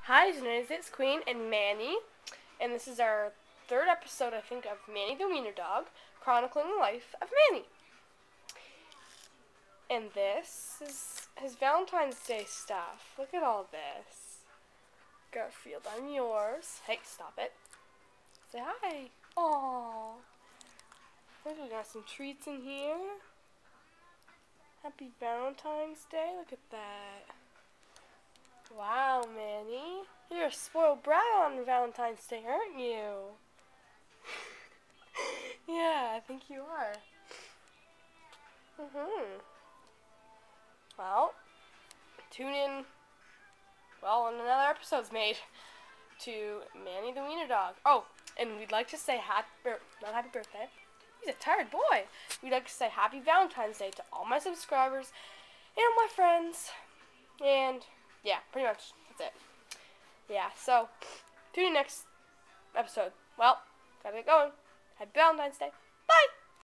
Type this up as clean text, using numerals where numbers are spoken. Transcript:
Hi, tonight it's Queen and Manny, and this is our third episode, I think, of Manny the Wiener Dog, chronicling the life of Manny. And this is his Valentine's Day stuff. Look at all this. Garfield, I'm yours. Hey, stop it. Say hi. Aww. Look, we got some treats in here. Happy Valentine's Day. Look at that. Wow, Manny. You're a spoiled brat on Valentine's Day, aren't you? Yeah, I think you are. Well, tune in, when another episode's made to Manny the Wiener Dog. Oh, and we'd like to say not happy birthday. He's a tired boy. We'd like to say happy Valentine's Day to all my subscribers and my friends. And yeah, pretty much that's it. Yeah, so tune in next episode. Well, gotta get going. Happy Valentine's Day.